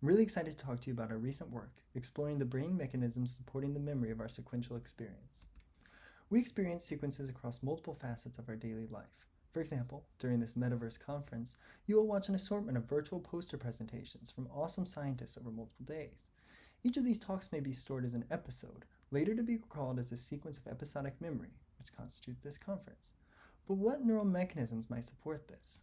I'm really excited to talk to you about our recent work, exploring the brain mechanisms supporting the memory of our sequential experience. We experience sequences across multiple facets of our daily life. For example, during this metaverse conference, you will watch an assortment of virtual poster presentations from awesome scientists over multiple days. Each of these talks may be stored as an episode, later to be recalled as a sequence of episodic memory, which constitutes this conference. But what neural mechanisms might support this?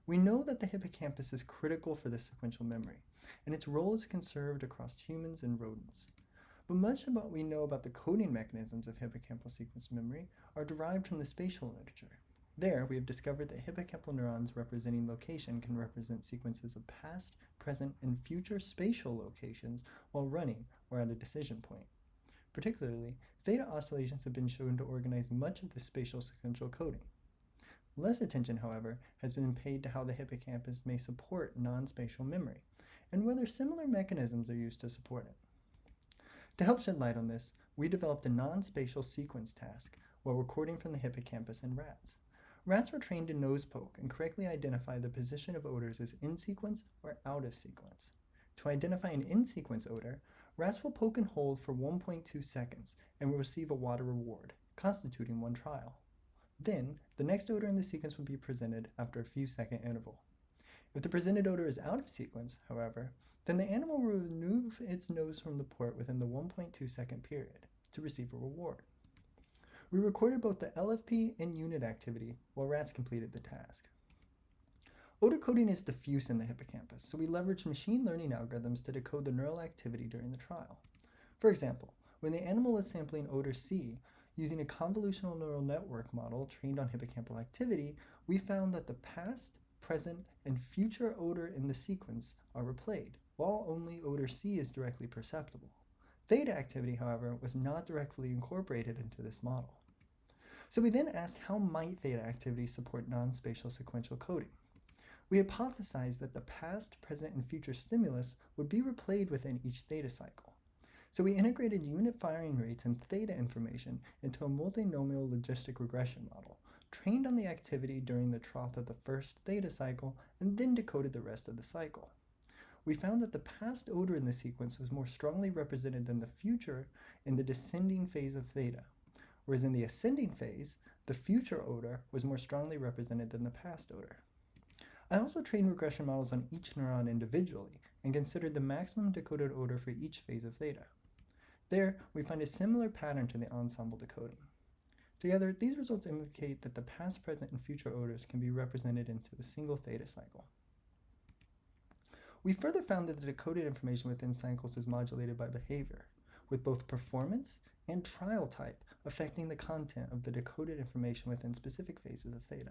We know that the hippocampus is critical for this sequential memory, and its role is conserved across humans and rodents. But much of what we know about the coding mechanisms of hippocampal sequence memory are derived from the spatial literature. There, we have discovered that hippocampal neurons representing location can represent sequences of past, present, and future spatial locations while running or at a decision point. Particularly, theta oscillations have been shown to organize much of the spatial sequential coding. Less attention, however, has been paid to how the hippocampus may support non-spatial memory, and whether similar mechanisms are used to support it. To help shed light on this, we developed a non-spatial sequence task while recording from the hippocampus in rats. Rats were trained to nose poke and correctly identify the position of odors as in sequence or out of sequence. To identify an in-sequence odor, rats will poke and hold for 1.2 seconds and will receive a water reward, constituting one trial. Then, the next odor in the sequence would be presented after a few second interval. If the presented odor is out of sequence, however, then the animal will remove its nose from the port within the 1.2 second period to receive a reward. We recorded both the LFP and unit activity while rats completed the task. Odor coding is diffuse in the hippocampus, so we leveraged machine learning algorithms to decode the neural activity during the trial. For example, when the animal is sampling odor C, using a convolutional neural network model trained on hippocampal activity, we found that the past, present, and future odor in the sequence are replayed, while only odor C is directly perceptible. Theta activity, however, was not directly incorporated into this model. So we then asked how might theta activity support non-spatial sequential coding. We hypothesized that the past, present, and future stimulus would be replayed within each theta cycle. So we integrated unit firing rates and theta information into a multinomial logistic regression model, trained on the activity during the trough of the first theta cycle, and then decoded the rest of the cycle. We found that the past odor in the sequence was more strongly represented than the future in the descending phase of theta, whereas in the ascending phase, the future odor was more strongly represented than the past odor. I also trained regression models on each neuron individually and considered the maximum decoded odor for each phase of theta. There, we find a similar pattern to the ensemble decoding. Together, these results indicate that the past, present, and future odors can be represented into a single theta cycle. We further found that the decoded information within cycles is modulated by behavior, with both performance and trial type affecting the content of the decoded information within specific phases of theta.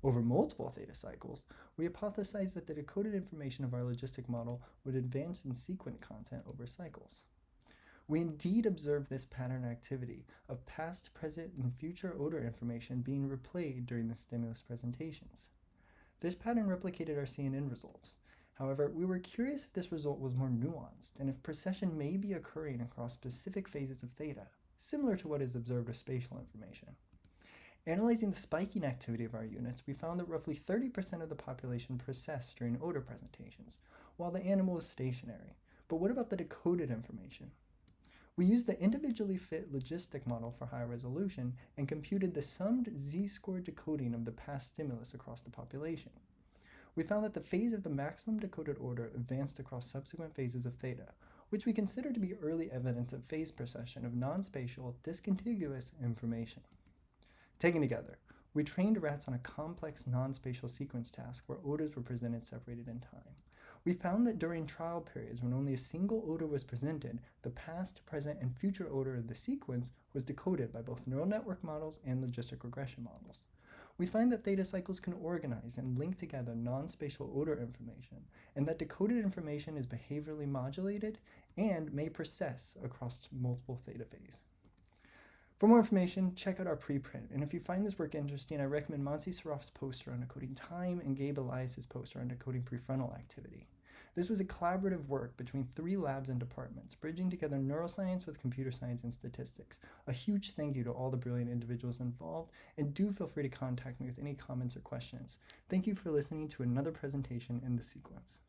Over multiple theta cycles, we hypothesized that the decoded information of our logistic model would advance in sequent content over cycles. We indeed observed this pattern activity of past, present, and future odor information being replayed during the stimulus presentations. This pattern replicated our CNN results. However, we were curious if this result was more nuanced and if precession may be occurring across specific phases of theta, similar to what is observed with spatial information. Analyzing the spiking activity of our units, we found that roughly 30% of the population precessed during odor presentations, while the animal was stationary. But what about the decoded information? We used the individually fit logistic model for high resolution and computed the summed z-score decoding of the past stimulus across the population. We found that the phase of the maximum decoded order advanced across subsequent phases of theta, which we consider to be early evidence of phase precession of non-spatial, discontiguous information. Taken together, we trained rats on a complex non-spatial sequence task where odors were presented separated in time. We found that during trial periods when only a single odor was presented, the past, present, and future odor of the sequence was decoded by both neural network models and logistic regression models. We find that theta cycles can organize and link together non-spatial odor information, and that decoded information is behaviorally modulated and may precess across multiple theta phase. For more information, check out our preprint, and if you find this work interesting, I recommend Monty Sarof's poster on decoding time and Gabe Elias's poster on decoding prefrontal activity. This was a collaborative work between 3 labs and departments, bridging together neuroscience with computer science and statistics. A huge thank you to all the brilliant individuals involved, and do feel free to contact me with any comments or questions. Thank you for listening to another presentation in the sequence.